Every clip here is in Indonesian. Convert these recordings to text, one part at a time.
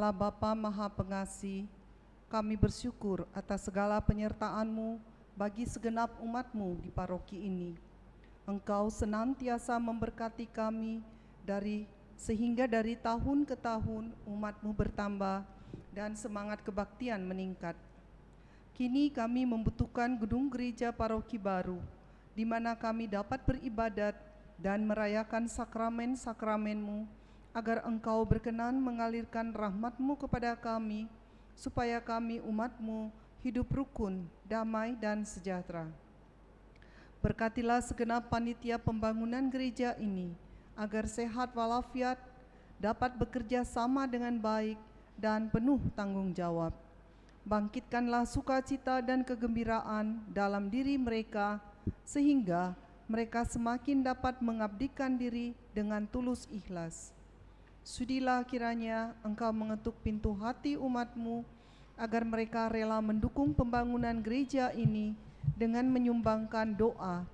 Allah Bapa Maha Pengasih, kami bersyukur atas segala penyertaan-Mu bagi segenap umat-Mu di paroki ini. Engkau senantiasa memberkati kami sehingga dari tahun ke tahun umat-Mu bertambah dan semangat kebaktian meningkat. Kini kami membutuhkan gedung gereja paroki baru, di mana kami dapat beribadat dan merayakan sakramen-sakramen-Mu, agar Engkau berkenan mengalirkan rahmat-Mu kepada kami, supaya kami umat-Mu hidup rukun, damai, dan sejahtera. Berkatilah segenap panitia pembangunan gereja ini, agar sehat walafiat, dapat bekerja sama dengan baik dan penuh tanggung jawab. Bangkitkanlah sukacita dan kegembiraan dalam diri mereka, sehingga mereka semakin dapat mengabdikan diri dengan tulus ikhlas. Sudilah kiranya Engkau mengetuk pintu hati umat-Mu, agar mereka rela mendukung pembangunan gereja ini dengan menyumbangkan doa,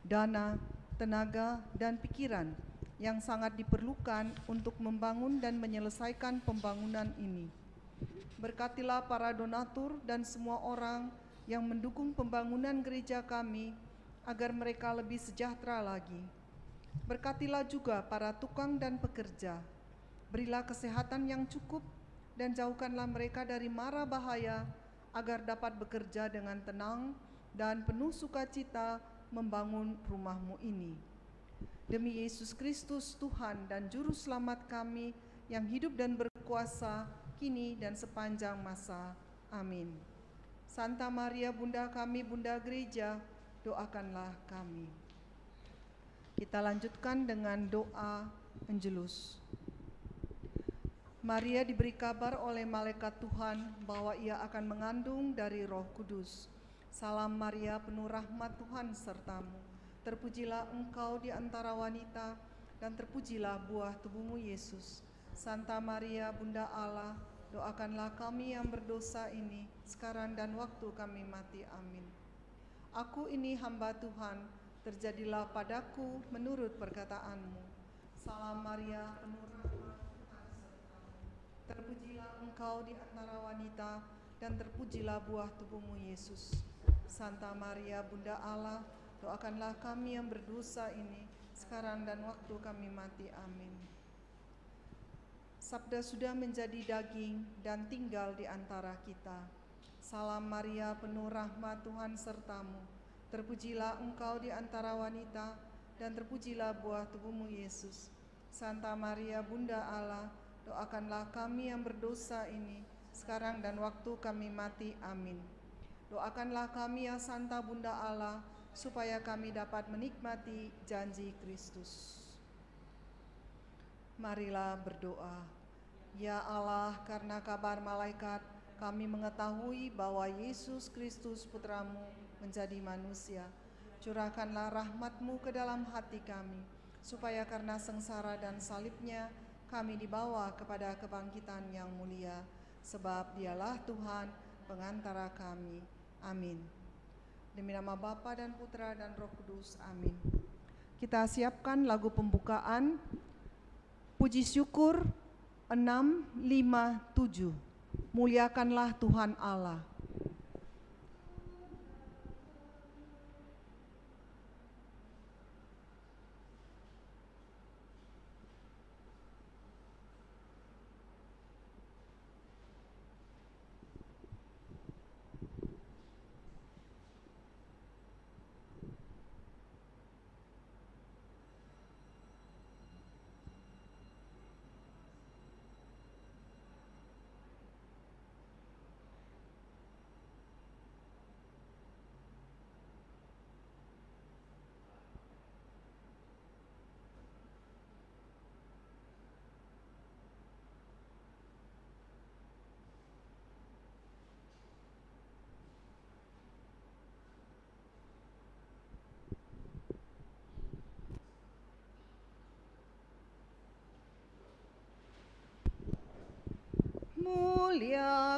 dana, tenaga, dan pikiran yang sangat diperlukan untuk membangun dan menyelesaikan pembangunan ini. Berkatilah para donatur dan semua orang yang mendukung pembangunan gereja kami, agar mereka lebih sejahtera lagi. Berkatilah juga para tukang dan pekerja. Berilah kesehatan yang cukup dan jauhkanlah mereka dari mara bahaya, agar dapat bekerja dengan tenang dan penuh sukacita membangun rumah-Mu ini. Demi Yesus Kristus Tuhan dan Juru Selamat kami, yang hidup dan berkuasa kini dan sepanjang masa. Amin. Santa Maria Bunda kami, Bunda Gereja, doakanlah kami. Kita lanjutkan dengan doa Angelus. Maria diberi kabar oleh malaikat Tuhan bahwa ia akan mengandung dari Roh Kudus. Salam Maria, penuh rahmat, Tuhan sertamu. Terpujilah engkau di antara wanita, dan terpujilah buah tubuhmu Yesus. Santa Maria, Bunda Allah, doakanlah kami yang berdosa ini, sekarang dan waktu kami mati. Amin. Aku ini hamba Tuhan, terjadilah padaku menurut perkataanmu. Salam Maria, penuh rahmat, Tuhan sertamu. Terpujilah engkau di antara wanita, dan terpujilah buah tubuhmu Yesus. Santa Maria, Bunda Allah, doakanlah kami yang berdosa ini, sekarang dan waktu kami mati. Amin. Sabda sudah menjadi daging dan tinggal di antara kita. Salam Maria, penuh rahmat, Tuhan sertamu. Terpujilah engkau di antara wanita, dan terpujilah buah tubuhmu Yesus. Santa Maria, Bunda Allah, doakanlah kami yang berdosa ini, sekarang dan waktu kami mati. Amin. Doakanlah kami ya Santa Bunda Allah, supaya kami dapat menikmati janji Kristus. Marilah berdoa. Ya Allah, karena kabar malaikat, kami mengetahui bahwa Yesus Kristus Putramu menjadi manusia. Curahkanlah rahmat-Mu ke dalam hati kami, supaya karena sengsara dan salibnya, kami dibawa kepada kebangkitan yang mulia. Sebab Dialah Tuhan, pengantara kami. Amin. Demi nama Bapa dan Putra dan Roh Kudus. Amin. Kita siapkan lagu pembukaan puji syukur 657. Muliakanlah Tuhan Allah.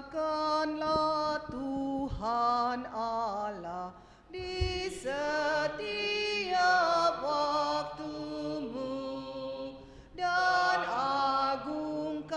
Muliakanlah Tuhan Allah di setiap waktumu, dan agungkanlah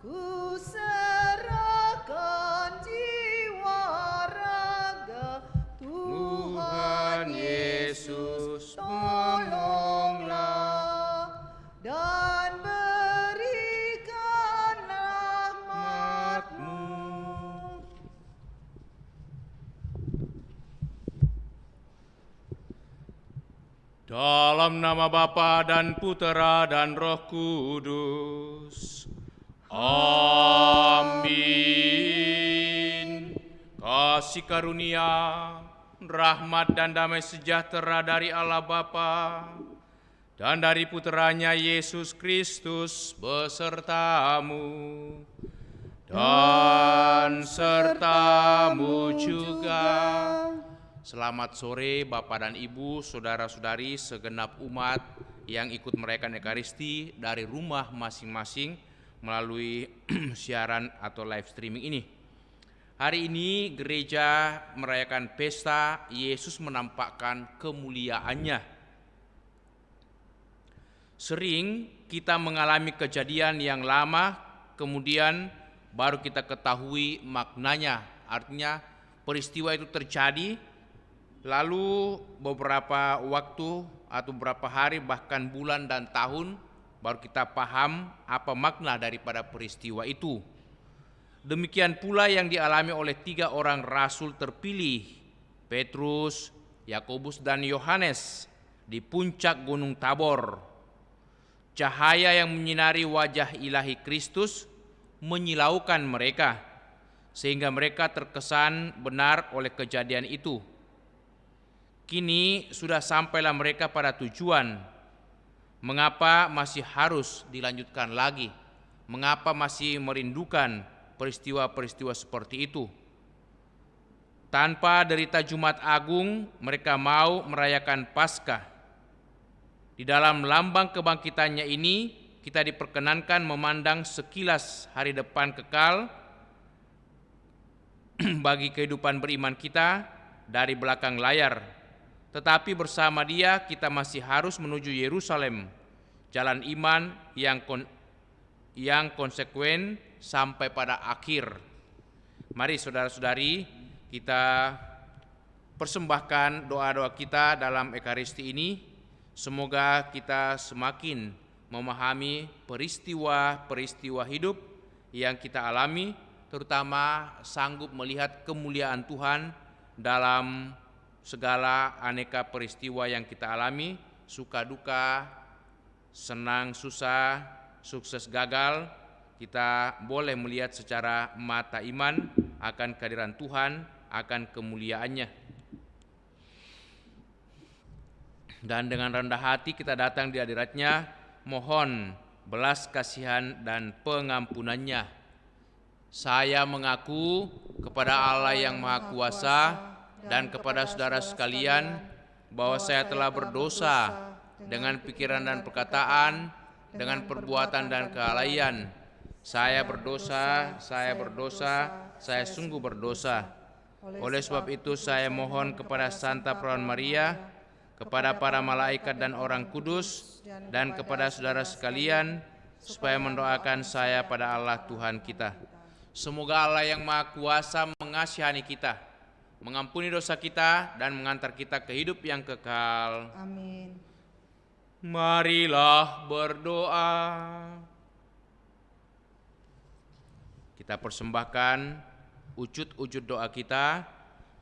Ku serahkan jiwa raga, Tuhan Yesus tolonglah dan berikan rahmat-Mu. Dalam nama Bapa dan Putera dan Roh Kudus. Amin. Kasih karunia, rahmat dan damai sejahtera dari Allah Bapa dan dari Puteranya Yesus Kristus besertamu dan sertamu juga. Selamat sore Bapak dan Ibu, saudara-saudari segenap umat yang ikut merayakan Ekaristi dari rumah masing-masing melalui siaran atau live streaming ini. Hari ini gereja merayakan pesta Yesus menampakkan kemuliaannya. Sering kita mengalami kejadian yang lama, kemudian baru kita ketahui maknanya. Artinya peristiwa itu terjadi, lalu beberapa waktu atau beberapa hari bahkan bulan dan tahun baru kita paham apa makna daripada peristiwa itu. Demikian pula yang dialami oleh 3 orang rasul terpilih, Petrus, Yakobus dan Yohanes di puncak Gunung Tabor. Cahaya yang menyinari wajah ilahi Kristus menyilaukan mereka sehingga mereka terkesan benar oleh kejadian itu. Kini sudah sampailah mereka pada tujuan. Mengapa masih harus dilanjutkan lagi? Mengapa masih merindukan peristiwa-peristiwa seperti itu? Tanpa derita Jumat Agung, mereka mau merayakan Paskah. Di dalam lambang kebangkitannya ini, kita diperkenankan memandang sekilas hari depan kekal bagi kehidupan beriman kita dari belakang layar. Tetapi bersama Dia kita masih harus menuju Yerusalem, jalan iman yang konsekuen sampai pada akhir. Mari saudara-saudari, kita persembahkan doa-doa kita dalam Ekaristi ini. Semoga kita semakin memahami peristiwa-peristiwa hidup yang kita alami, terutama sanggup melihat kemuliaan Tuhan dalam segala aneka peristiwa yang kita alami, suka duka, senang susah, sukses gagal. Kita boleh melihat secara mata iman akan kehadiran Tuhan, akan kemuliaannya. Dan dengan rendah hati kita datang di hadirat-Nya, mohon belas kasihan dan pengampunannya. Saya mengaku kepada Allah yang Maha Kuasa dan kepada saudara sekalian bahwa saya telah berdosa dengan pikiran dan perkataan, dengan perbuatan dan kelalaian. Saya berdosa, saya sungguh berdosa. Oleh sebab itu saya mohon kepada Santa Perawan Maria, kepada para malaikat dan orang kudus, dan kepada saudara sekalian, supaya mendoakan saya pada Allah Tuhan kita. Semoga Allah yang Maha Kuasa mengasihani kita, mengampuni dosa kita, dan mengantar kita ke hidup yang kekal. Amin. Marilah berdoa. Kita persembahkan wujud-wujud doa kita,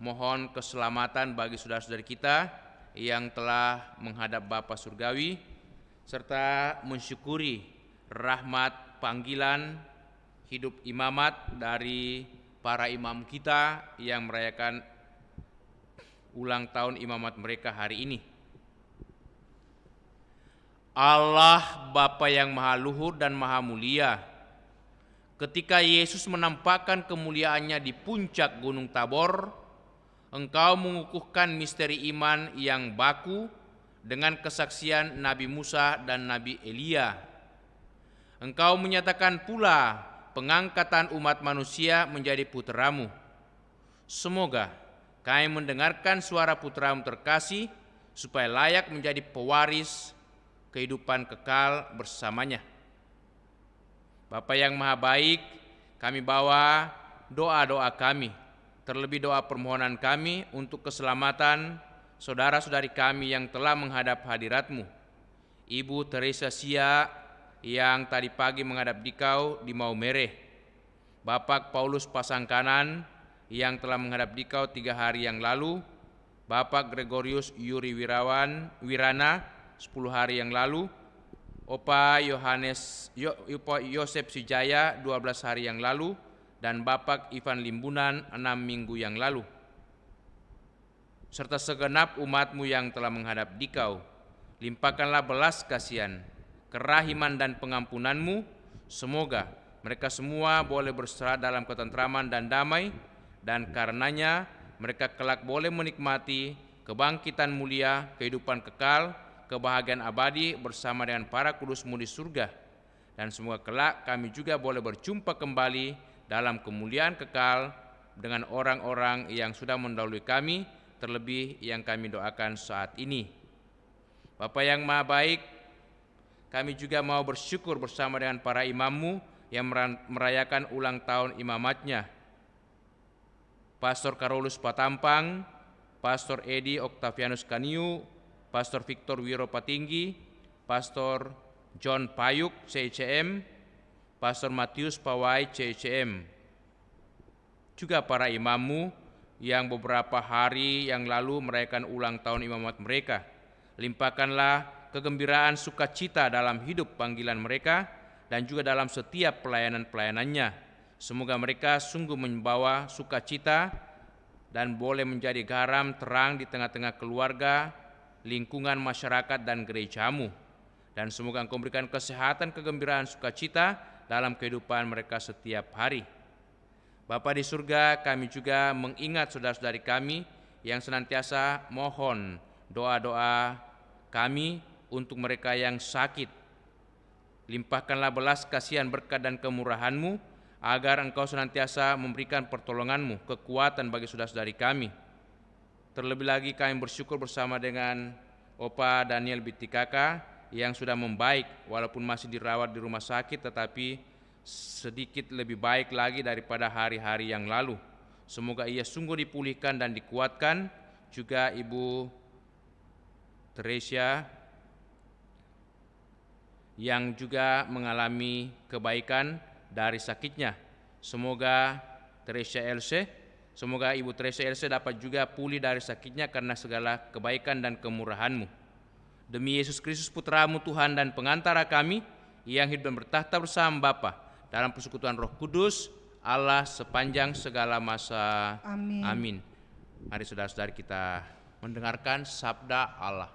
mohon keselamatan bagi saudara-saudari kita yang telah menghadap Bapa Surgawi, serta mensyukuri rahmat panggilan hidup imamat dari para imam kita yang merayakan ulang tahun imamat mereka hari ini. Allah Bapa yang Maha Luhur dan Maha Mulia, ketika Yesus menampakkan kemuliaannya di puncak Gunung Tabor, Engkau mengukuhkan misteri iman yang baku dengan kesaksian Nabi Musa dan Nabi Elia. Engkau menyatakan pula pengangkatan umat manusia menjadi puteramu. Semoga kami mendengarkan suara puteramu terkasih, supaya layak menjadi pewaris kehidupan kekal bersamanya. Bapa yang Maha Baik, kami bawa doa-doa kami, terlebih doa permohonan kami untuk keselamatan saudara-saudari kami yang telah menghadap hadirat-Mu. Ibu Teresa Sia yang tadi pagi menghadap Dikau di Maumere, Bapak Paulus Pasangkanan yang telah menghadap Dikau 3 hari yang lalu, Bapak Gregorius Yuri Wirana 10 hari yang lalu, Opa Yosep Sijaya 12 hari yang lalu, dan Bapak Ivan Limbunan 6 minggu yang lalu. Serta segenap umat-Mu yang telah menghadap Dikau, limpahkanlah belas kasihan, kerahiman dan pengampunan-Mu, semoga mereka semua boleh berserah dalam ketentraman dan damai, dan karenanya mereka kelak boleh menikmati kebangkitan mulia, kehidupan kekal, kebahagiaan abadi bersama dengan para kudus-Mu di surga. Dan semoga kelak kami juga boleh berjumpa kembali dalam kemuliaan kekal dengan orang-orang yang sudah mendahului kami, terlebih yang kami doakan saat ini. Bapa yang Maha Baik, kami juga mau bersyukur bersama dengan para imam-Mu yang merayakan ulang tahun imamatnya. Pastor Karolus Patampang, Pastor Edi Octavianus Kaniu, Pastor Victor Wiro Patinggi, Pastor John Payuk CICM, Pastor Matius Pawai CICM, juga para imam-Mu yang beberapa hari yang lalu merayakan ulang tahun imamat mereka. Limpahkanlah kegembiraan sukacita dalam hidup panggilan mereka dan juga dalam setiap pelayanan-pelayanannya. Semoga mereka sungguh membawa sukacita dan boleh menjadi garam terang di tengah-tengah keluarga, lingkungan masyarakat dan gereja-Mu. Dan semoga Engkau berikan kesehatan, kegembiraan, sukacita dalam kehidupan mereka setiap hari. Bapa di surga, kami juga mengingat saudara-saudari kami yang senantiasa mohon doa-doa kami untuk mereka yang sakit. Limpahkanlah belas kasihan, berkat dan kemurahan-Mu, agar Engkau senantiasa memberikan pertolongan-Mu, kekuatan bagi saudara-saudari kami. Terlebih lagi kami bersyukur bersama dengan Opa Daniel Bitikaka yang sudah membaik walaupun masih dirawat di rumah sakit, tetapi sedikit lebih baik lagi daripada hari-hari yang lalu. Semoga ia sungguh dipulihkan dan dikuatkan. Juga Ibu Teresia yang juga mengalami kebaikan dari sakitnya. Semoga Ibu Teresia Else dapat juga pulih dari sakitnya karena segala kebaikan dan kemurahan-Mu. Demi Yesus Kristus Putra-Mu Tuhan dan pengantara kami, yang hidup dan bertahta bersama Bapa dalam persekutuan Roh Kudus, Allah sepanjang segala masa. Amin. Amin. Mari saudara-saudari kita mendengarkan sabda Allah.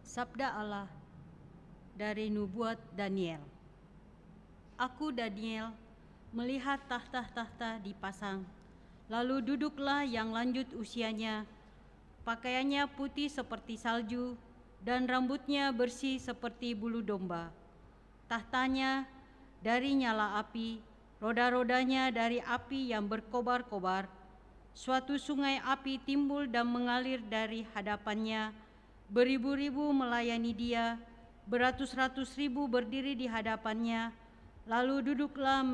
Sabda Allah dari nubuat Daniel. Aku Daniel melihat tahta-tahta dipasang, lalu duduklah yang lanjut usianya, pakaiannya putih seperti salju dan rambutnya bersih seperti bulu domba. Tahtanya dari nyala api, roda-rodanya dari api yang berkobar-kobar. Suatu sungai api timbul dan mengalir dari hadapannya. Beribu-ribu melayani dia, beratus-ratus ribu berdiri di hadapannya. Lalu duduklah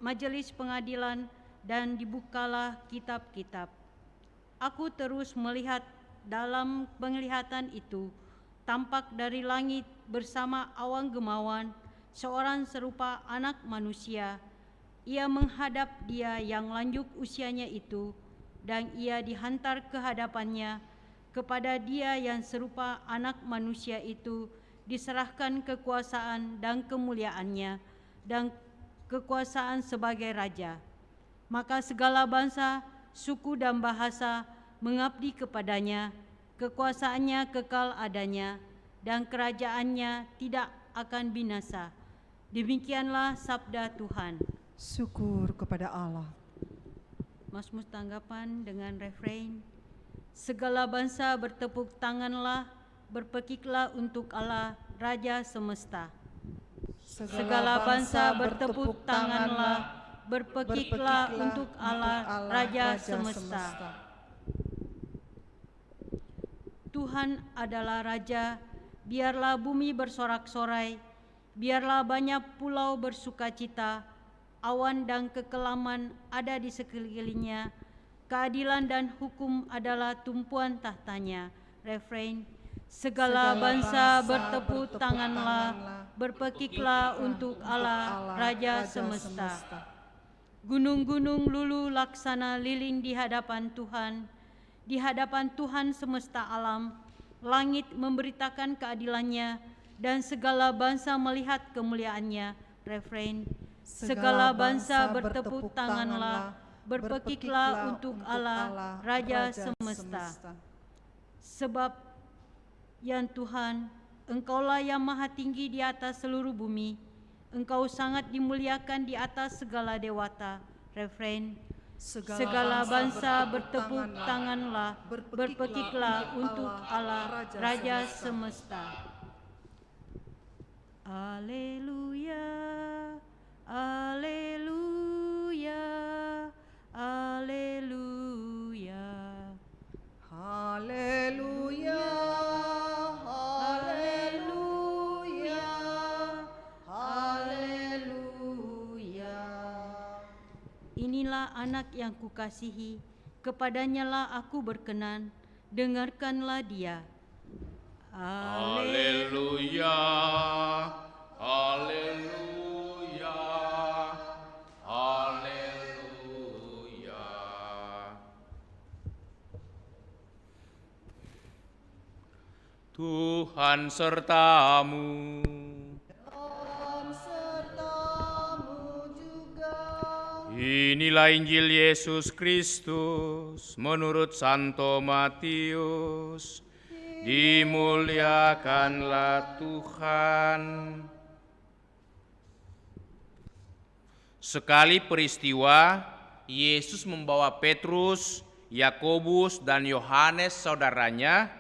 majelis pengadilan dan dibukalah kitab-kitab. Aku terus melihat dalam penglihatan itu, tampak dari langit bersama awan gemawan, seorang serupa anak manusia. Ia menghadap dia yang lanjut usianya itu, dan ia dihantar ke hadapannya. Kepada dia yang serupa anak manusia itu diserahkan kekuasaan dan kemuliaannya dan kekuasaan sebagai raja. Maka segala bangsa, suku dan bahasa mengabdi kepadanya. Kekuasaannya kekal adanya dan kerajaannya tidak akan binasa. Demikianlah sabda Tuhan. Syukur kepada Allah. Mazmur tanggapan dengan refrain, segala bangsa bertepuk tanganlah, berpekiklah untuk Allah, Raja semesta. Segala bangsa bertepuk tanganlah, berpekiklah untuk Allah, Raja semesta. Tuhan adalah Raja, biarlah bumi bersorak-sorai, biarlah banyak pulau bersukacita, awan dan kekelaman ada di sekelilingnya, keadilan dan hukum adalah tumpuan tahtanya. Refrain, segala bangsa bertepuk tanganlah, berpekiklah untuk Allah, Raja semesta. Gunung-gunung lulu laksana lilin di hadapan Tuhan semesta alam. Langit memberitakan keadilannya dan segala bangsa melihat kemuliaannya. Refrain, segala bangsa bertepuk tanganlah, berpekiklah untuk Allah, Raja semesta. Sebab yang Tuhan, Engkaulah yang maha tinggi di atas seluruh bumi, Engkau sangat dimuliakan di atas segala dewata. Refrain, segala bangsa bertepuk tanganlah, berpekiklah untuk Allah, Raja semesta. Alleluia, Alleluia, Alleluia. Haleluya, haleluya, haleluya. Inilah anak yang kukasihi, kepadanyalah aku berkenan, dengarkanlah dia. Haleluya, haleluya, haleluya. Tuhan sertamu. Dan sertamu juga. Inilah Injil Yesus Kristus menurut Santo Matius. Dimuliakanlah Tuhan. Sekali peristiwa, Yesus membawa Petrus, Yakobus, dan Yohanes saudaranya,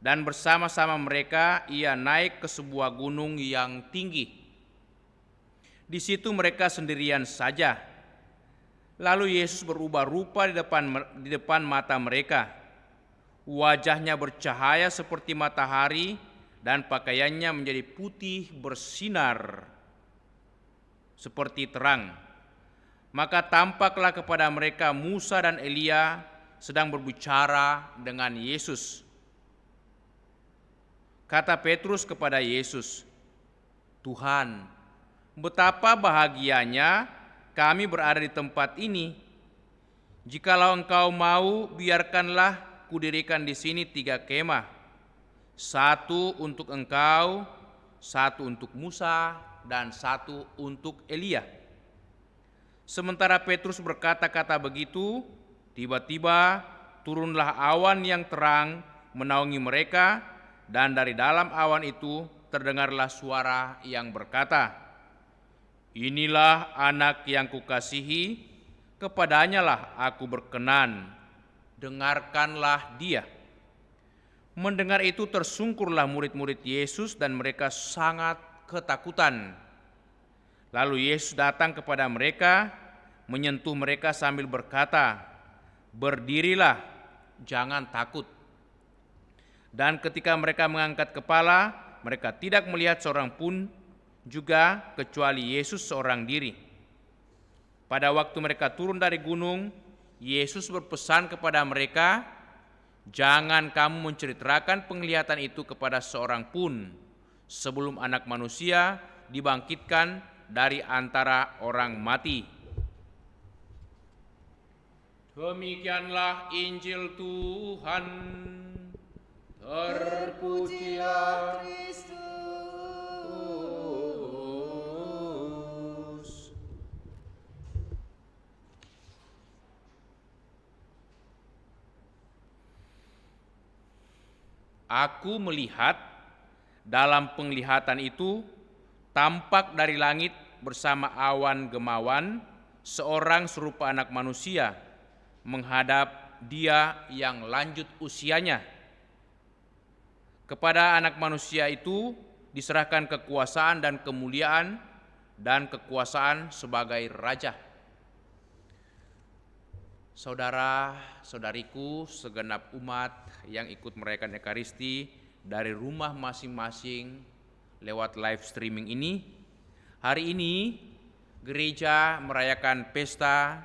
dan bersama-sama mereka ia naik ke sebuah gunung yang tinggi. Di situ mereka sendirian saja. Lalu Yesus berubah rupa di depan mata mereka. Wajahnya bercahaya seperti matahari dan pakaiannya menjadi putih bersinar seperti terang. Maka tampaklah kepada mereka Musa dan Elia sedang berbicara dengan Yesus. Kata Petrus kepada Yesus, "Tuhan, betapa bahagianya kami berada di tempat ini. Jikalau Engkau mau, biarkanlah kudirikan di sini 3 kemah, 1 untuk Engkau, 1 untuk Musa, dan 1 untuk Elia." Sementara Petrus berkata-kata begitu, tiba-tiba turunlah awan yang terang menaungi mereka, dan dari dalam awan itu terdengarlah suara yang berkata, "Inilah anak yang kukasihi, kepadanyalah aku berkenan, dengarkanlah dia." Mendengar itu tersungkurlah murid-murid Yesus dan mereka sangat ketakutan. Lalu Yesus datang kepada mereka, menyentuh mereka sambil berkata, "Berdirilah, jangan takut." Dan ketika mereka mengangkat kepala, mereka tidak melihat seorang pun juga kecuali Yesus seorang diri. Pada waktu mereka turun dari gunung, Yesus berpesan kepada mereka, "Jangan kamu menceritakan penglihatan itu kepada seorang pun, sebelum Anak Manusia dibangkitkan dari antara orang mati." Demikianlah Injil Tuhan. Terpujilah Kristus. Aku melihat dalam penglihatan itu tampak dari langit bersama awan gemawan, seorang serupa anak manusia menghadap Dia yang lanjut usianya. Kepada anak manusia itu diserahkan kekuasaan dan kemuliaan dan kekuasaan sebagai raja. Saudara-saudariku, segenap umat yang ikut merayakan Ekaristi dari rumah masing-masing lewat live streaming ini, hari ini gereja merayakan pesta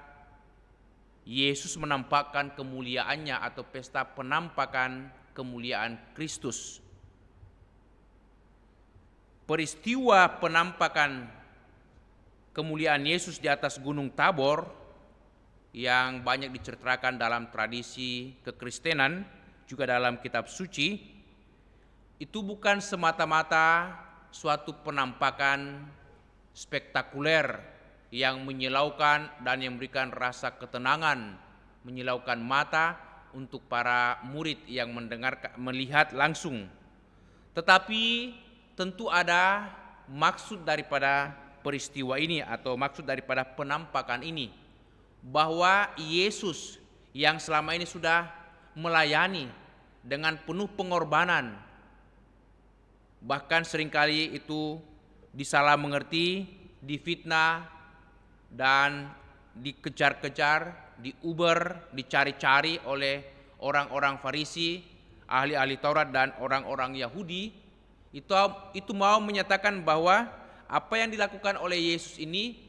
Yesus menampakkan kemuliaannya atau pesta penampakan kemuliaan Kristus. Peristiwa penampakan kemuliaan Yesus di atas Gunung Tabor yang banyak diceritakan dalam tradisi kekristenan, juga dalam kitab suci, itu bukan semata-mata suatu penampakan spektakuler yang menyilaukan dan yang memberikan rasa ketenangan, menyilaukan mata untuk para murid yang melihat langsung. Tetapi tentu ada maksud daripada peristiwa ini atau maksud daripada penampakan ini, bahwa Yesus yang selama ini sudah melayani dengan penuh pengorbanan, bahkan seringkali itu disalah mengerti, difitnah dan dikejar-kejar, diuber, dicari-cari oleh orang-orang Farisi, ahli-ahli Taurat dan orang-orang Yahudi, itu mau menyatakan bahwa apa yang dilakukan oleh Yesus ini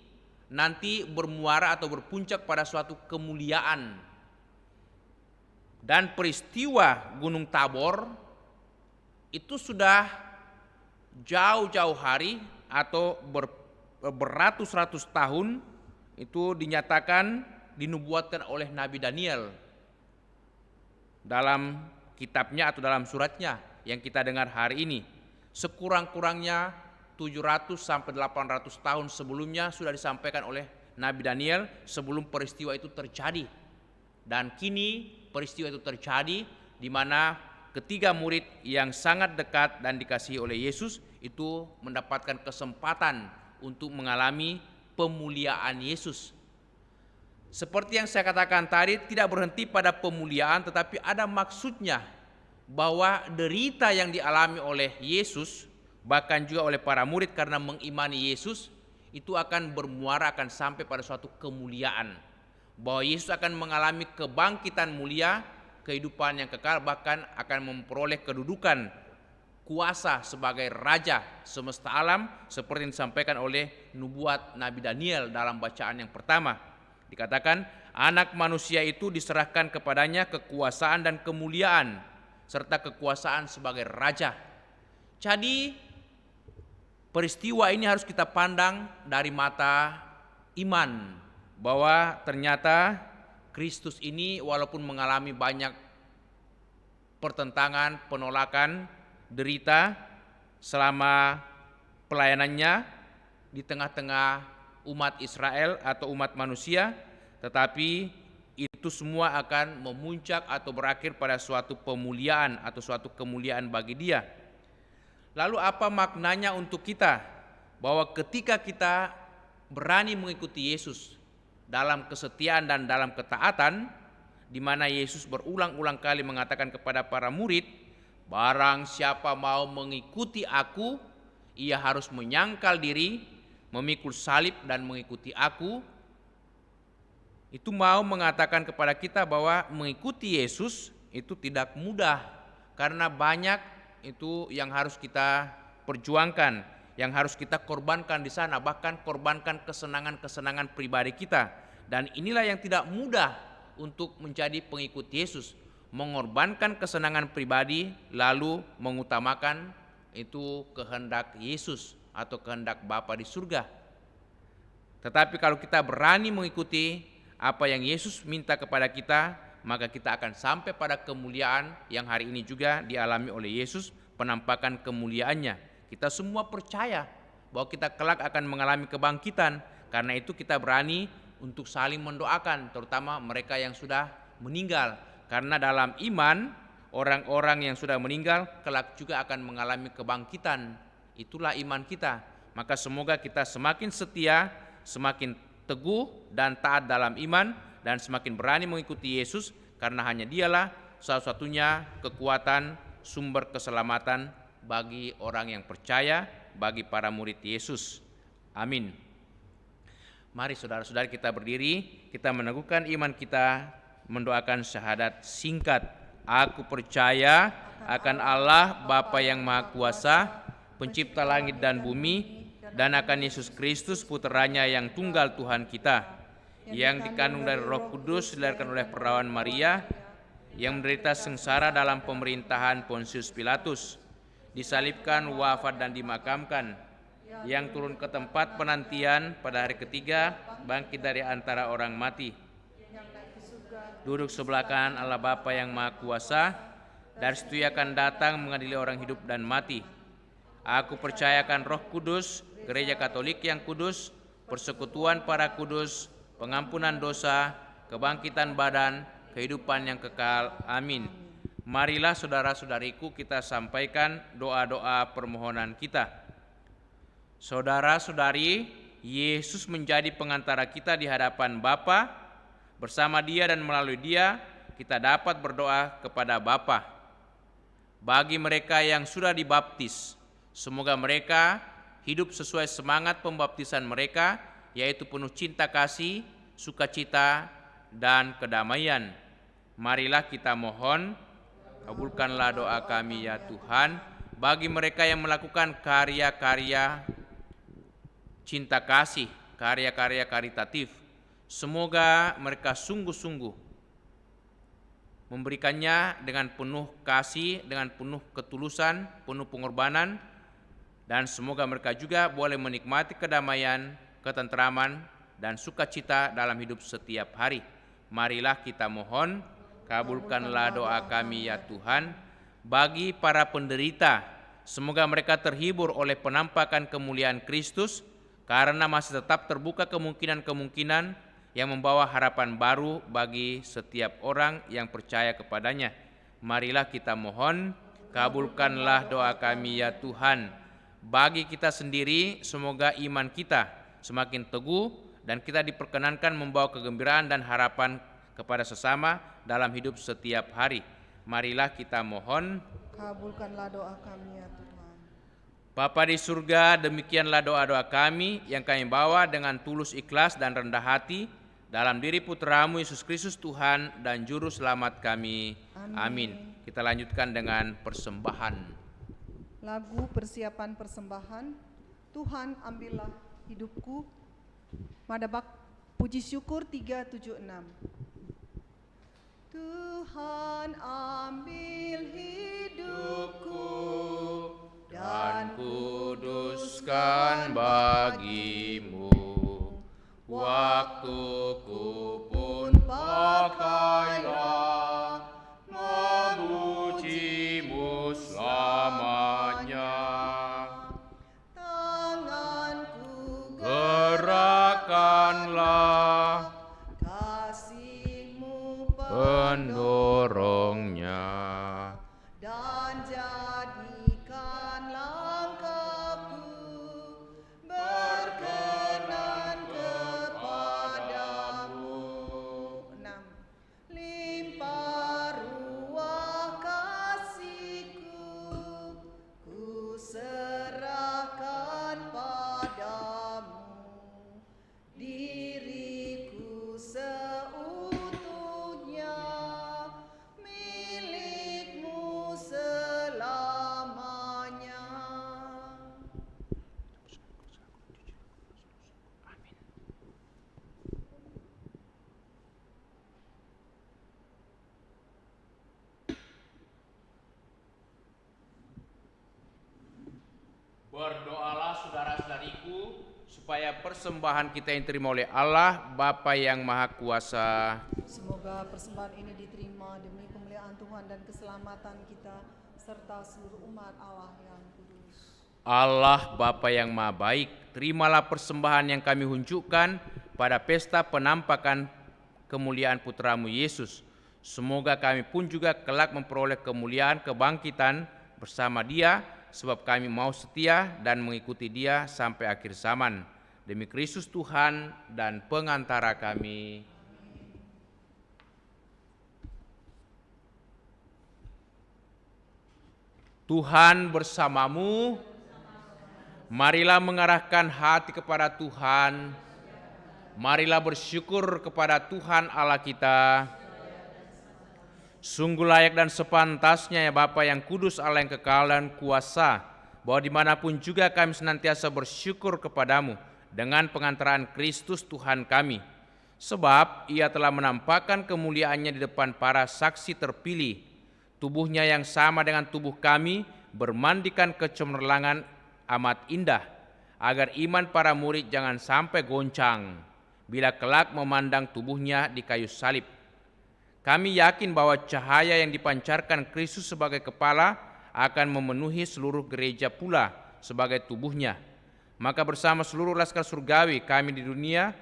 nanti bermuara atau berpuncak pada suatu kemuliaan. Dan peristiwa Gunung Tabor itu sudah jauh-jauh hari atau beratus-ratus tahun itu dinyatakan, dinubuatkan oleh Nabi Daniel dalam kitabnya atau dalam suratnya yang kita dengar hari ini. Sekurang-kurangnya 700 sampai 800 tahun sebelumnya sudah disampaikan oleh Nabi Daniel sebelum peristiwa itu terjadi. Dan kini peristiwa itu terjadi di mana ketiga murid yang sangat dekat dan dikasihi oleh Yesus itu mendapatkan kesempatan untuk mengalami pemuliaan Yesus. Seperti yang saya katakan tadi, tidak berhenti pada pemuliaan, tetapi ada maksudnya bahwa derita yang dialami oleh Yesus, bahkan juga oleh para murid karena mengimani Yesus, itu akan bermuara, akan sampai pada suatu kemuliaan. Bahwa Yesus akan mengalami kebangkitan mulia, kehidupan yang kekal, bahkan akan memperoleh kedudukan kuasa sebagai Raja semesta alam, seperti yang disampaikan oleh nubuat Nabi Daniel dalam bacaan yang pertama. Dikatakan, anak manusia itu diserahkan kepadanya kekuasaan dan kemuliaan, serta kekuasaan sebagai Raja. Jadi, peristiwa ini harus kita pandang dari mata iman, bahwa ternyata Kristus ini walaupun mengalami banyak pertentangan, penolakan, derita selama pelayanannya di tengah-tengah umat Israel atau umat manusia, tetapi itu semua akan memuncak atau berakhir pada suatu pemuliaan atau suatu kemuliaan bagi Dia. Lalu apa maknanya untuk kita? Bahwa ketika kita berani mengikuti Yesus dalam kesetiaan dan dalam ketaatan, di mana Yesus berulang-ulang kali mengatakan kepada para murid, barang siapa mau mengikuti aku, ia harus menyangkal diri, memikul salib dan mengikuti aku. Itu mau mengatakan kepada kita bahwa mengikuti Yesus itu tidak mudah, karena banyak itu yang harus kita perjuangkan, yang harus kita korbankan di sana, bahkan korbankan kesenangan-kesenangan pribadi kita. Dan inilah yang tidak mudah untuk menjadi pengikut Yesus, mengorbankan kesenangan pribadi lalu mengutamakan itu kehendak Yesus atau kehendak Bapa di surga. Tetapi kalau kita berani mengikuti apa yang Yesus minta kepada kita, maka kita akan sampai pada kemuliaan yang hari ini juga dialami oleh Yesus, penampakan kemuliaannya. Kita semua percaya bahwa kita kelak akan mengalami kebangkitan. Karena itu kita berani untuk saling mendoakan, terutama mereka yang sudah meninggal. Karena dalam iman, orang-orang yang sudah meninggal kelak juga akan mengalami kebangkitan. Itulah iman kita. maka semoga kita semakin setia, semakin teguh dan taat dalam iman, dan semakin berani mengikuti Yesus, karena hanya Dialah satu-satunya kekuatan, sumber keselamatan bagi orang yang percaya, bagi para murid Yesus. Amin. Mari saudara-saudari kita berdiri, kita meneguhkan iman kita, mendoakan syahadat singkat. Aku percaya akan Allah Bapa yang Maha Kuasa, pencipta langit dan bumi, dan akan Yesus Kristus putranya yang tunggal Tuhan kita, yang dikandung dari Roh Kudus, dilahirkan oleh perawan Maria, yang menderita sengsara dalam pemerintahan Pontius Pilatus, disalibkan, wafat dan dimakamkan, yang turun ke tempat penantian, pada hari ketiga bangkit dari antara orang mati, duduk sebelah kanan Allah Bapa yang Maha Kuasa, dari situ Ia akan datang mengadili orang hidup dan mati. Aku percayakan Roh Kudus, Gereja Katolik yang kudus, persekutuan para kudus, pengampunan dosa, kebangkitan badan, kehidupan yang kekal. Amin. Marilah saudara-saudariku kita sampaikan doa-doa permohonan kita. Saudara-saudari, Yesus menjadi pengantara kita di hadapan Bapa. Bersama Dia dan melalui Dia, kita dapat berdoa kepada Bapa. Bagi mereka yang sudah dibaptis, semoga mereka hidup sesuai semangat pembaptisan mereka, yaitu penuh cinta kasih, sukacita, dan kedamaian. Marilah kita mohon, kabulkanlah doa kami ya Tuhan, bagi mereka yang melakukan karya-karya cinta kasih, karya-karya karitatif. Semoga mereka sungguh-sungguh memberikannya dengan penuh kasih, dengan penuh ketulusan, penuh pengorbanan, dan semoga mereka juga boleh menikmati kedamaian, ketentraman, dan sukacita dalam hidup setiap hari. Marilah kita mohon, kabulkanlah doa kami ya Tuhan, bagi para penderita. Semoga mereka terhibur oleh penampakan kemuliaan Kristus, karena masih tetap terbuka kemungkinan-kemungkinan yang membawa harapan baru bagi setiap orang yang percaya kepadanya. Marilah kita mohon, kabulkanlah doa kami ya Tuhan. Bagi kita sendiri, semoga iman kita semakin teguh dan kita diperkenankan membawa kegembiraan dan harapan kepada sesama dalam hidup setiap hari. Marilah kita mohon, Kabulkanlah doa kami ya Tuhan. Bapa di surga, demikianlah doa-doa kami yang kami bawa dengan tulus ikhlas dan rendah hati dalam diri Putra-Mu Yesus Kristus Tuhan dan Juru Selamat kami. Amin. Kita lanjutkan dengan persembahan. Lagu persiapan persembahan, Tuhan ambillah hidupku, Madabak puji syukur 376. Tuhan ambil hidupku Dan kuduskan bagimu, waktuku pun pakailah memujimu selamanya. tanganku Gerakanlah kasih-Mu pendorongnya, dan jadikan langkahku berkenan kepadamu. 6. Limpah ruah kasih-Ku, ku serahkan padamu diriku seutuhnya, milik-Mu selamanya. Berdoalah saudara-saudariku, supaya persembahan kita yang diterima oleh Allah Bapa yang Maha Kuasa, Semoga persembahan ini diterima demi kemuliaan Tuhan dan keselamatan kita serta seluruh umat Allah yang kudus. Allah Bapa yang Maha Baik, terimalah persembahan yang kami unjukkan pada pesta penampakan kemuliaan Putra-Mu Yesus. Semoga kami pun juga kelak memperoleh kemuliaan kebangkitan bersama Dia sebab kami mau setia dan mengikuti Dia sampai akhir zaman. Demi Kristus Tuhan dan pengantara kami. Tuhan bersamamu. Marilah mengarahkan hati kepada Tuhan. Marilah bersyukur kepada Tuhan Allah kita. Sungguh layak dan sepantasnya ya Bapa yang kudus, Allah yang kekal dan kuasa, bahwa dimanapun juga kami senantiasa bersyukur kepadamu dengan pengantaraan Kristus Tuhan kami. Sebab Ia telah menampakkan kemuliaannya di depan para saksi terpilih. Tubuhnya yang sama dengan tubuh kami bermandikan kecemerlangan amat indah, agar iman para murid jangan sampai goncang bila kelak memandang tubuhnya di kayu salib. Kami yakin bahwa cahaya yang dipancarkan Kristus sebagai kepala akan memenuhi seluruh gereja pula sebagai tubuhnya. Maka bersama seluruh laskar surgawi kami di dunia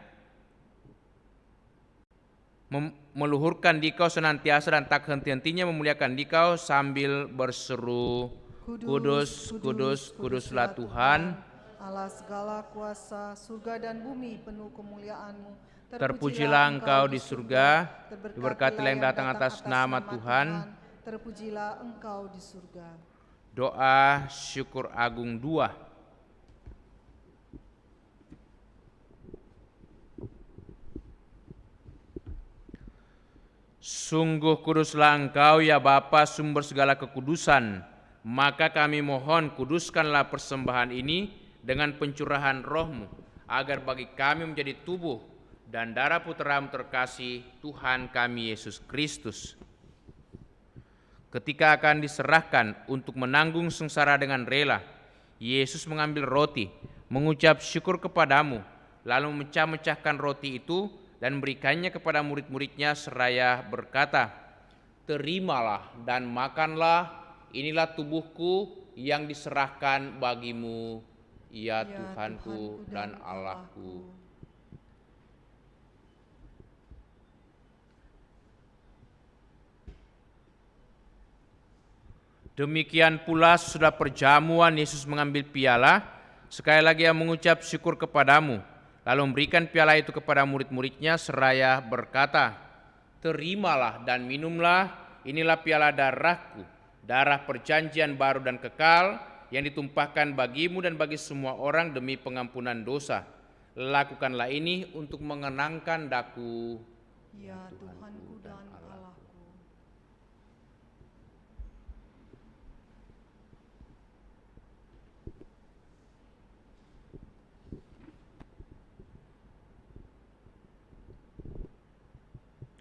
meluhurkan Dikau senantiasa dan tak henti-hentinya memuliakan Dikau sambil berseru, Kudus, kudus, kuduslah Tuhan, Allah segala kuasa, surga dan bumi penuh kemuliaan-Mu. terpujilah Engkau di surga, diberkatilah yang datang atas nama Tuhan. Terpujilah Engkau di surga. Doa syukur agung 2. Sungguh kuduslah Engkau ya Bapa, sumber segala kekudusan. Maka kami mohon kuduskanlah persembahan ini dengan pencurahan roh-Mu, agar bagi kami menjadi tubuh dan darah Putra-Mu terkasih, Tuhan kami Yesus Kristus. Ketika akan diserahkan untuk menanggung sengsara dengan rela, Yesus mengambil roti, mengucap syukur kepadamu, lalu memecah-mecahkan roti itu dan memberikannya kepada murid-muridnya seraya berkata, Terimalah dan makanlah, inilah tubuhku yang diserahkan bagimu, ya Tuhanku dan Allahku. Demikian pula sesudah perjamuan Yesus mengambil piala, sekali lagi Ia mengucap syukur kepadamu, lalu memberikan piala itu kepada murid-muridnya seraya berkata, Terimalah dan minumlah, inilah piala darahku, darah perjanjian baru dan kekal, yang ditumpahkan bagimu dan bagi semua orang demi pengampunan dosa. Lakukanlah ini untuk mengenangkan daku. Ya Tuhanku dan Allahku.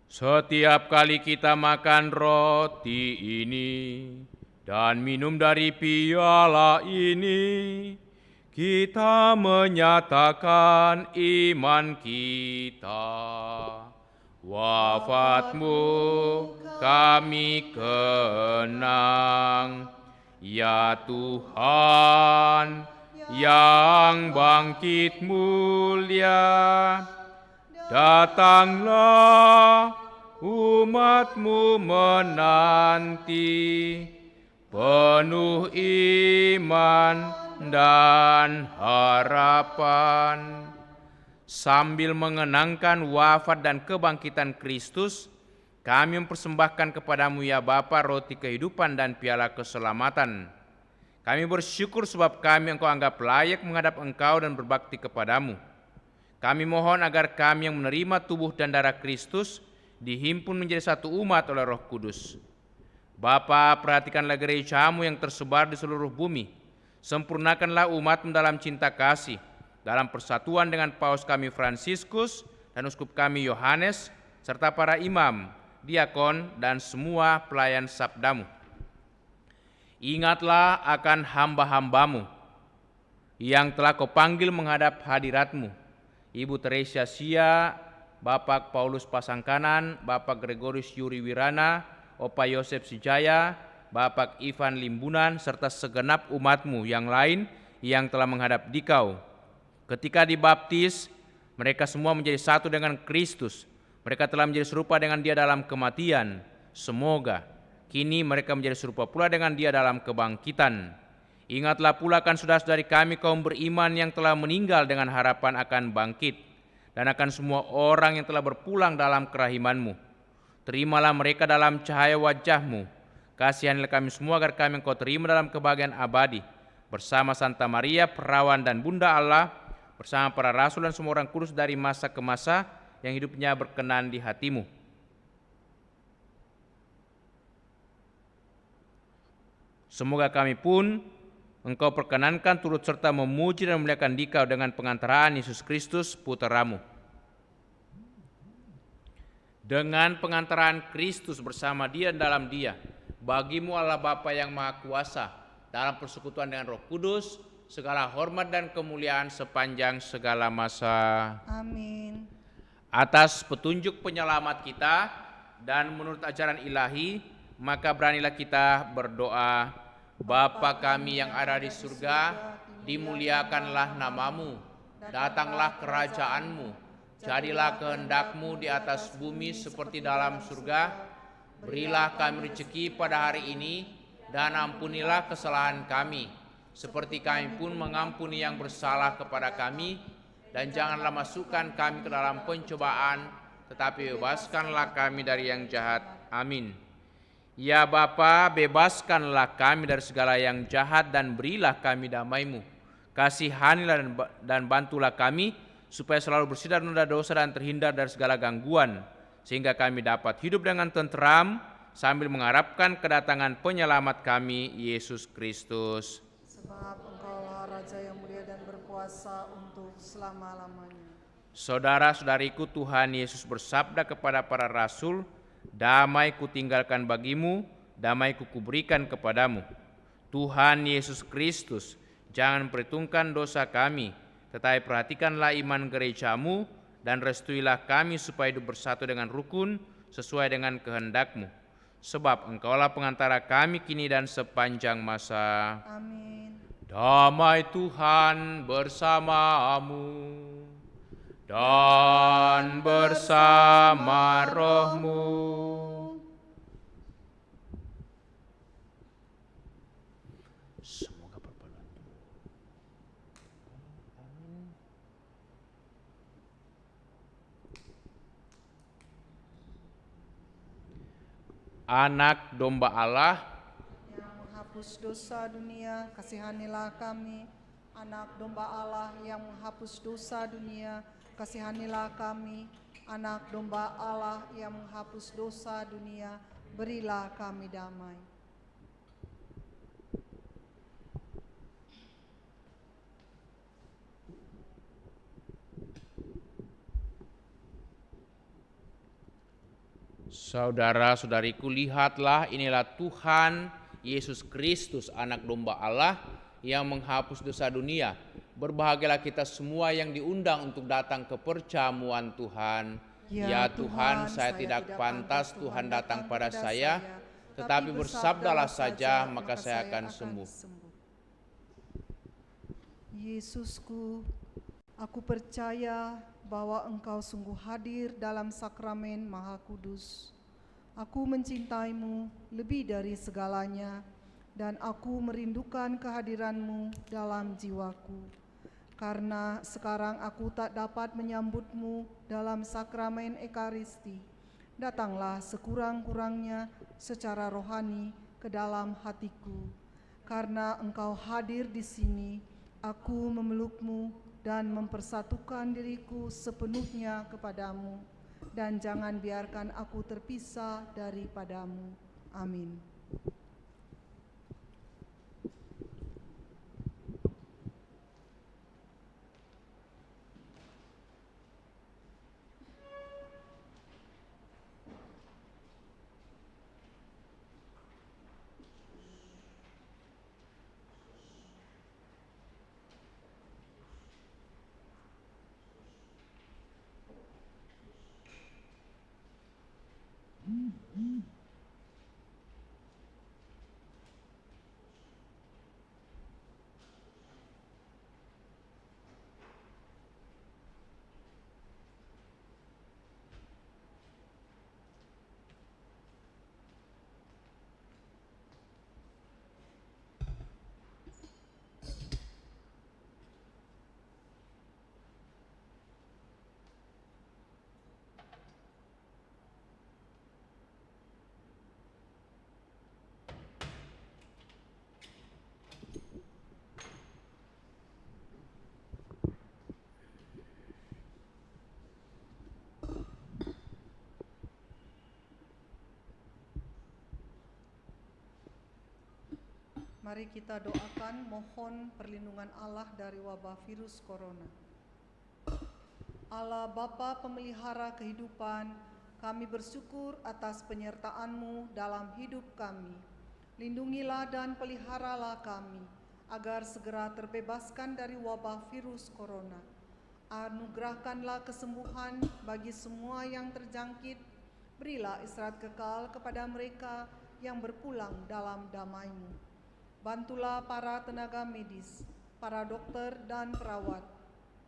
Setiap kali kita makan roti ini dan minum dari piala ini, kita menyatakan iman kita. Wafat-Mu kami kenang, ya Tuhan yang bangkit mulia. Datanglah, umat-Mu menanti, penuh iman dan harapan. Sambil mengenangkan wafat dan kebangkitan Kristus, kami mempersembahkan kepadamu ya Bapa roti kehidupan dan piala keselamatan. Kami bersyukur sebab kami Engkau anggap layak menghadap Engkau dan berbakti kepadamu. Kami mohon agar kami yang menerima tubuh dan darah Kristus dihimpun menjadi satu umat oleh Roh Kudus. Bapa, perhatikanlah gereja-Mu yang tersebar di seluruh bumi. Sempurnakanlah umat-Mu dalam cinta kasih, dalam persatuan dengan Paus kami Fransiskus dan Uskup kami Yohanes, serta para imam, diakon, dan semua pelayan sabda-Mu. Ingatlah akan hamba-hamba-Mu yang telah Kau panggil menghadap hadirat-Mu, Ibu Teresia Sia, Bapak Paulus Pasangkanan, Bapak Gregorius Yuri Wirana, Opa Yosef Sijaya, Bapak Ivan Limbunan, serta segenap umat-Mu yang lain yang telah menghadap Dikau. Ketika dibaptis, mereka semua menjadi satu dengan Kristus. Mereka telah menjadi serupa dengan Dia dalam kematian. Semoga kini mereka menjadi serupa pula dengan Dia dalam kebangkitan. Ingatlah pula akan saudara-saudari kami kaum beriman yang telah meninggal dengan harapan akan bangkit, dan akan semua orang yang telah berpulang dalam kerahiman-Mu. Terimalah mereka dalam cahaya wajah-Mu. Kasihanilah kami semua agar kami Engkau terima dalam kebahagiaan abadi, bersama Santa Maria, Perawan dan Bunda Allah, bersama para rasul dan semua orang kudus dari masa ke masa, yang hidupnya berkenan di hati-Mu. Semoga kami pun Engkau perkenankan turut serta memuji dan memuliakan Dikau dengan pengantaraan Yesus Kristus, Putra-Mu. Dengan pengantaraan Kristus bersama Dia dan dalam Dia, bagi-Mu Allah Bapa yang Maha Kuasa, dalam persekutuan dengan Roh Kudus, segala hormat dan kemuliaan sepanjang segala masa. Amin. Atas petunjuk penyelamat kita dan menurut ajaran ilahi, maka beranilah kita berdoa. Bapa kami yang ada di surga, dimuliakanlah nama-Mu, datanglah kerajaan-Mu, jadilah kehendak-Mu di atas bumi seperti dalam surga. Berilah kami rezeki pada hari ini, dan ampunilah kesalahan kami, seperti kami pun mengampuni yang bersalah kepada kami, dan janganlah masukkan kami ke dalam pencobaan, tetapi bebaskanlah kami dari yang jahat. Amin. Ya Bapa, bebaskanlah kami dari segala yang jahat dan berilah kami damai-Mu. Kasihanilah dan bantulah kami, supaya selalu bersih dari noda dosa dan terhindar dari segala gangguan, sehingga kami dapat hidup dengan tenteram sambil mengharapkan kedatangan penyelamat kami, Yesus Kristus. Sebab Engkaulah Raja yang mulia dan berkuasa untuk selama-lamanya. Saudara-saudariku, Tuhan Yesus bersabda kepada para rasul, damai kutinggalkan bagimu, damai kuberikan kepadamu. Tuhan Yesus Kristus, jangan perhitungkan dosa kami, tetapi perhatikanlah iman gereja-Mu, dan restuilah kami supaya hidup bersatu dengan rukun, sesuai dengan kehendak-Mu. Sebab Engkaulah pengantara kami kini dan sepanjang masa. Amin. Damai Tuhan bersamamu dan bersama rohmu. Semoga berbahagia. Amin. Anak domba Allah Yang menghapus dosa dunia, kasihanilah kami. Anak domba Allah yang menghapus dosa dunia, kasihanilah kami. Anak domba Allah yang menghapus dosa dunia, berilah kami damai. Saudara-saudariku, lihatlah, inilah Tuhan Yesus Kristus, anak domba Allah yang menghapus dosa dunia. Berbahagialah kita semua yang diundang untuk datang ke perjamuan Tuhan. Ya Tuhan, saya tidak pantas Tuhan datang pada saya, tetapi bersabdalah saja, maka saya akan sembuh. Yesusku, aku percaya bahwa Engkau sungguh hadir dalam sakramen Maha Kudus. Aku mencintaimu lebih dari segalanya, dan aku merindukan kehadiran-Mu dalam jiwaku. Karena sekarang aku tak dapat menyambut-Mu dalam sakramen Ekaristi, datanglah sekurang-kurangnya secara rohani ke dalam hatiku. Karena Engkau hadir di sini, aku memeluk-Mu dan mempersatukan diriku sepenuhnya kepadamu, dan jangan biarkan aku terpisah daripadamu. Amin. Mari kita doakan mohon perlindungan Allah dari wabah virus corona. Allah Bapa pemelihara kehidupan, kami bersyukur atas penyertaan-Mu dalam hidup kami. Lindungilah dan peliharalah kami, agar segera terbebaskan dari wabah virus corona. Anugerahkanlah kesembuhan bagi semua yang terjangkit. Berilah istirahat kekal kepada mereka yang berpulang dalam damai-Mu. Bantulah para tenaga medis, para dokter dan perawat,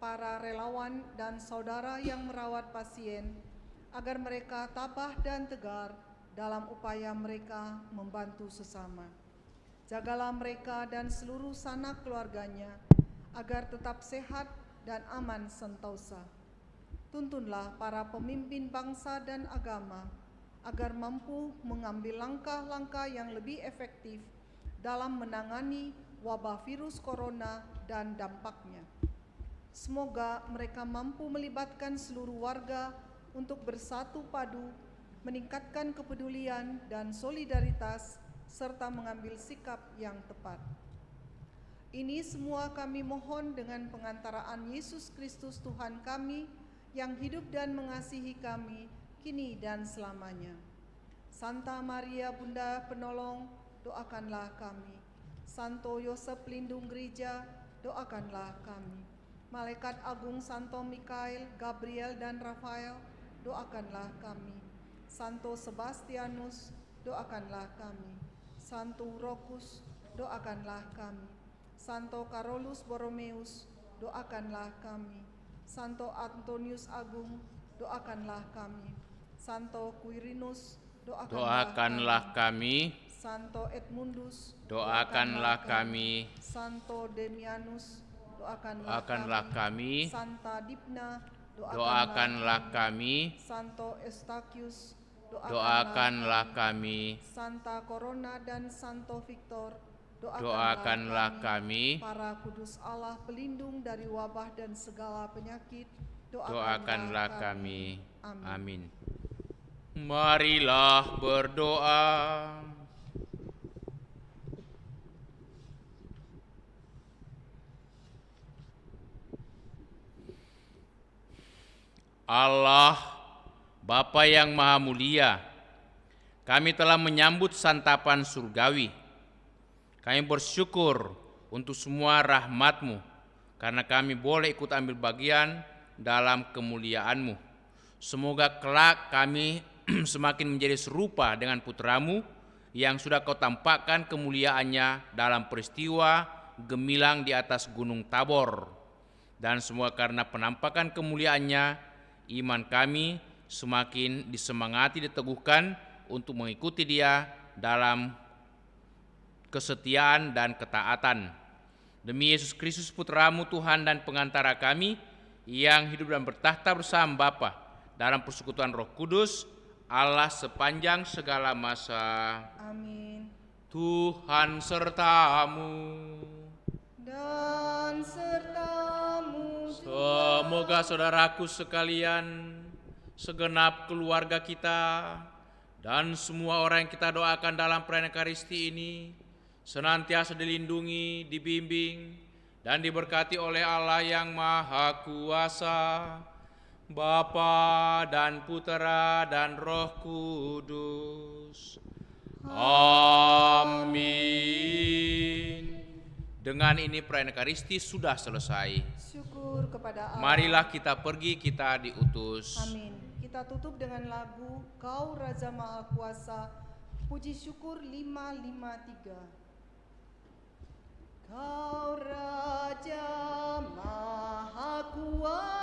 para relawan dan saudara yang merawat pasien, agar mereka tabah dan tegar dalam upaya mereka membantu sesama. Jagalah mereka dan seluruh sanak keluarganya, agar tetap sehat dan aman sentosa. Tuntunlah para pemimpin bangsa dan agama, agar mampu mengambil langkah-langkah yang lebih efektif dalam menangani wabah virus corona dan dampaknya. Semoga mereka mampu melibatkan seluruh warga untuk bersatu padu, meningkatkan kepedulian dan solidaritas, serta mengambil sikap yang tepat. Ini semua kami mohon dengan pengantaraan Yesus Kristus Tuhan kami, yang hidup dan mengasihi kami, kini dan selamanya. Santa Maria Bunda Penolong, doakanlah kami. Santo Yosef Pelindung Gereja, doakanlah kami. Malaikat Agung Santo Mikael, Gabriel dan Rafael, doakanlah kami. Santo Sebastianus, doakanlah kami. Santo Rokus, doakanlah kami. Santo Carolus Borromeus, doakanlah kami. Santo Antonius Agung, doakanlah kami. Santo Quirinus, Doakanlah kami. Santo Edmundus, Doakanlah kami. Santo Demianus, Doakanlah kami. Santa Dipna, Doakanlah kami. Santo Eustachius, Doakanlah kami. Santa Corona dan Santo Victor, Doakanlah kami. Para kudus Allah pelindung dari wabah dan segala penyakit, Doakanlah kami. Amin. Amin. Marilah berdoa. Allah, Bapa yang Maha Mulia, kami telah menyambut santapan surgawi. Kami bersyukur untuk semua rahmat-Mu, karena kami boleh ikut ambil bagian dalam kemuliaan-Mu. Semoga kelak kami semakin menjadi serupa dengan Putra-Mu yang sudah Kau tampakkan kemuliaannya dalam peristiwa gemilang di atas Gunung Tabor. Dan semua karena penampakan kemuliaannya, iman kami semakin disemangati, diteguhkan untuk mengikuti Dia dalam kesetiaan dan ketaatan. Demi Yesus Kristus Putra-Mu Tuhan dan pengantara kami, yang hidup dan bertahta bersama Bapa dalam persekutuan Roh Kudus, Allah sepanjang segala masa. Amin. Tuhan sertamu. Dan sertamu juga. Semoga saudaraku sekalian, segenap keluarga kita, dan semua orang yang kita doakan dalam perayaan Ekaristi ini senantiasa dilindungi, dibimbing, dan diberkati oleh Allah yang Maha Kuasa, Bapa dan Putera dan Roh Kudus. Amin. Dengan ini perayaan Ekaristi sudah selesai. Syukur kepada Allah. Marilah kita pergi, kita diutus. Amin. Kita tutup dengan lagu Kau Raja Maha Kuasa, puji syukur 553. Kau Raja Maha Kuasa,